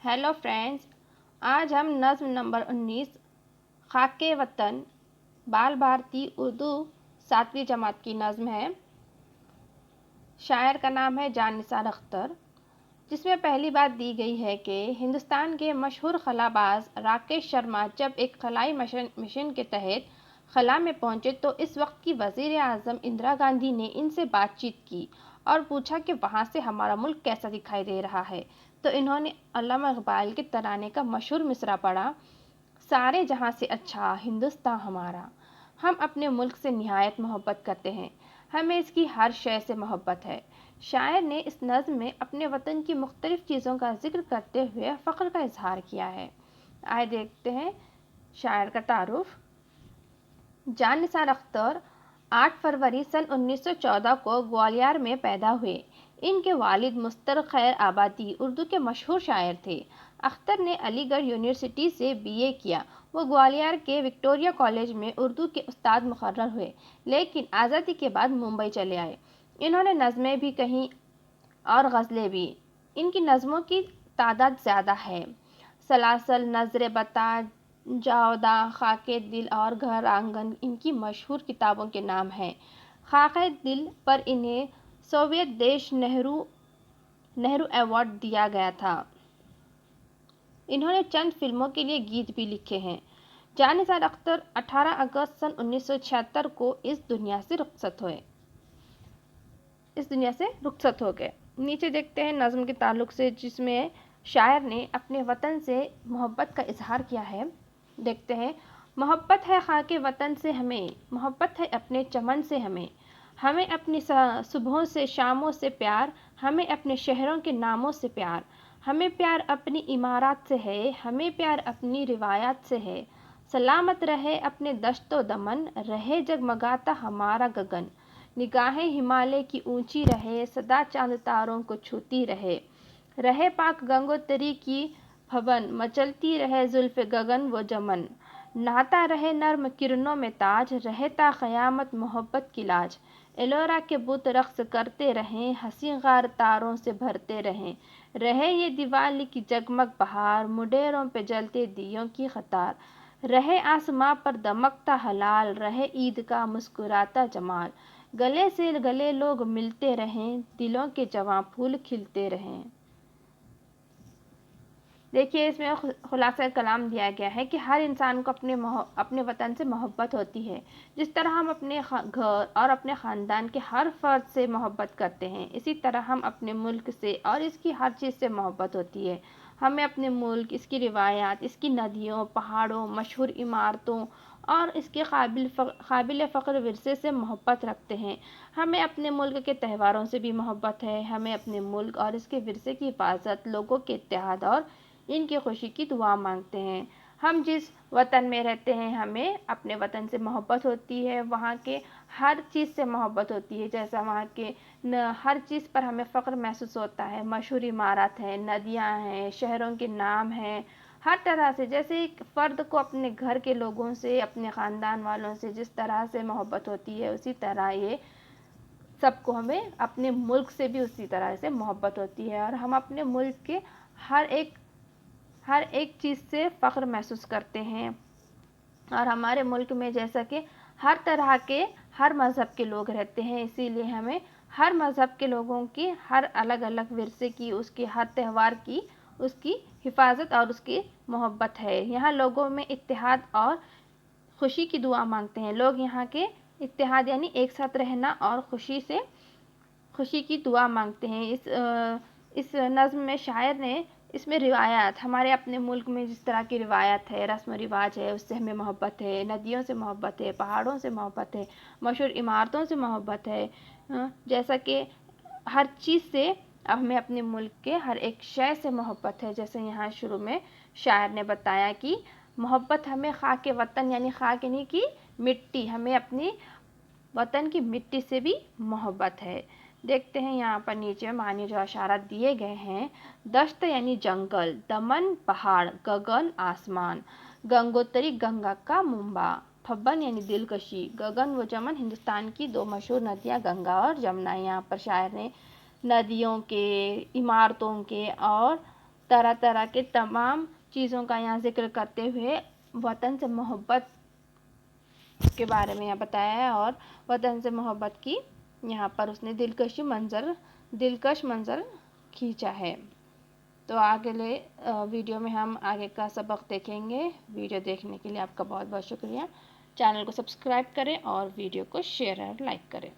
Hello friends, आज हम नज़्म नंबर 19 खाक वतन बाल भारती उर्दू 7वीं जमात की नज़्म है। शायर का नाम है जान निसार अख्तर, जिसमें पहली बात दी गई है कि हिंदुस्तान के मशहूर खलाबाज राकेश शर्मा जब एक खलाई मिशन के तहत खला में पहुंचे तो इस वक्त की वज़ीर आज़म इंदिरा गांधी ने इनसे बातचीत की और पूछा कि वहाँ से हमारा मुल्क कैसा दिखाई दे रहा है। तो इन्होंने अल्लामा इकबाल के तराने का मशहूर मिसरा पढ़ा, सारे जहाँ से अच्छा हिंदुस्तान हमारा। हम अपने मुल्क से निहायत मोहब्बत करते हैं, हमें इसकी हर शय से मोहब्बत है। शायर ने इस नज़्म में अपने वतन की मुख्तलिफ़ चीज़ों का जिक्र करते हुए फ़ख्र का इजहार किया है। आइए देखते हैं शायर का तारुफ। जान निसार अख्तर 8 फरवरी सन 1914 को ग्वालियर में पैदा हुए। इनके वालिद मुस्तर खैर आबादी उर्दू के मशहूर शायर थे। अख्तर ने अलीगढ़ यूनिवर्सिटी से बीए किया। वो ग्वालियर के विक्टोरिया कॉलेज में उर्दू के उस्ताद मुकर्रर हुए, लेकिन आज़ादी के बाद मुंबई चले आए। इन्होंने नज़में भी कहीं और गज़लें भी। इनकी नज़मों की तादाद ज़्यादा है। सलासल, नज़र बता, जावदा, खाके दिल और घर आंगन इनकी मशहूर किताबों के नाम हैं। खाके दिल पर इन्हें सोवियत देश नेहरू अवार्ड दिया गया था। इन्होंने चंद फिल्मों के लिए गीत भी लिखे हैं। जान निसार अख्तर 18 अगस्त सन 1976 को इस दुनिया से रुखसत हो गए। नीचे देखते हैं नज़्म के ताल्लुक से, जिसमें शायर ने अपने वतन से मोहब्बत का इजहार किया है। देखते हैं। मोहब्बत है खाके वतन से हमें, मोहब्बत है अपने चमन से हमें अपनी सुबहों से शामों से प्यार, हमें अपने शहरों के नामों से प्यार, हमें प्यार अपनी इमारत से है, हमें प्यार अपनी रिवायत से है। सलामत रहे अपने दश्तो दमन, रहे जगमगाता हमारा गगन। निगाहें हिमालय की ऊंची रहे, सदा चांद तारों को छूती रहे पाक गंगोत्री की भवन, मचलती रहे जुल्फ़े गगन वो जमन। नहाता रहे नर्म किरणों में ताज, रहता क़यामत मोहब्बत की लाज। एलोरा के बुत रक़्स करते रहें, हंसी गार तारों से भरते रहे ये दिवाली की जगमग बहार, मुडेरों पे जलते दियों की कतार। रहे आसमां पर दमकता हलाल, रहे ईद का मुस्कुराता जमाल। गले से गले लोग मिलते रहें, दिलों के जवां फूल खिलते रहें। देखिए, इसमें खुलासा कलाम दिया गया है कि हर इंसान को अपने वतन से मोहब्बत होती है। जिस तरह हम अपने घर और अपने ख़ानदान के हर फ़र्द से मोहब्बत करते हैं, इसी तरह हम अपने मुल्क से और इसकी हर चीज़ से मोहब्बत होती है। हमें अपने मुल्क, इसकी रिवायात, इसकी नदियों, पहाड़ों, मशहूर इमारतों और इसके काबिल फ़ख्र विरसे से मोहब्बत रखते हैं। हमें अपने मुल्क के त्योहारों से भी मोहब्बत है। हमें अपने मुल्क और इसके विरसे की हिफाजत, लोगों के इत्तेहाद और इनकी खुशी की दुआ मांगते हैं। हम जिस वतन में रहते हैं, हमें अपने वतन से मोहब्बत होती है, वहाँ के हर चीज़ से मोहब्बत होती है। जैसा वहाँ के हर चीज़ पर हमें फ़ख्र महसूस होता है। मशहूर इमारत हैं, नदियाँ हैं, शहरों के नाम हैं, हर तरह से। जैसे एक फ़र्द को अपने घर के लोगों से, अपने ख़ानदान वालों से जिस तरह से मोहब्बत होती है, उसी तरह ये सबको हमें अपने मुल्क से भी उसी तरह से मोहब्बत होती है। और हम अपने मुल्क के हर एक चीज़ से फ़ख्र महसूस करते हैं। और हमारे मुल्क में जैसा कि हर तरह के हर मज़हब के लोग रहते हैं, इसीलिए हमें हर मज़हब के लोगों की हर अलग अलग विरसे की, उसके हर त्यौहार की, उसकी हिफाजत और उसकी मोहब्बत है। यहाँ लोगों में इत्तेहाद और खुशी की दुआ मांगते हैं। लोग यहाँ के इत्तेहाद यानी एक साथ रहना और खुशी की दुआ मांगते हैं। इस नज़्म में शायर ने इसमें रिवायात, हमारे अपने मुल्क में जिस तरह की रिवायत है, रस्म रिवाज है, उससे हमें मोहब्बत है। नदियों से मोहब्बत है, पहाड़ों से मोहब्बत है, मशहूर इमारतों से मोहब्बत है। जैसा कि हर चीज़ से हमें अपने मुल्क के हर एक शय से मोहब्बत है। जैसे यहाँ शुरू में शायर ने बताया कि मोहब्बत हमें खाके वतन यानी खाक यानी कि मिट्टी, हमें अपनी वतन की मिट्टी से भी मोहब्बत है। देखते हैं यहाँ पर नीचे मानी जो इशारात दिए गए हैं। दश्त यानी जंगल, दमन पहाड़, गगन आसमान, गंगोत्री गंगा का मुंबा, फब्बन यानी दिलकशी, गगन व जमन हिंदुस्तान की दो मशहूर नदियाँ गंगा और जमुना। यहाँ पर शायर ने नदियों के, इमारतों के और तरह तरह के तमाम चीज़ों का यहाँ ज़िक्र करते हुए वतन से मोहब्बत के बारे में यहाँ बताया है और वतन से मोहब्बत की यहाँ पर उसने दिलकश मंजर खींचा है। तो अगले वीडियो में हम आगे का सबक देखेंगे। वीडियो देखने के लिए आपका बहुत बहुत शुक्रिया। चैनल को सब्सक्राइब करें और वीडियो को शेयर और लाइक करें।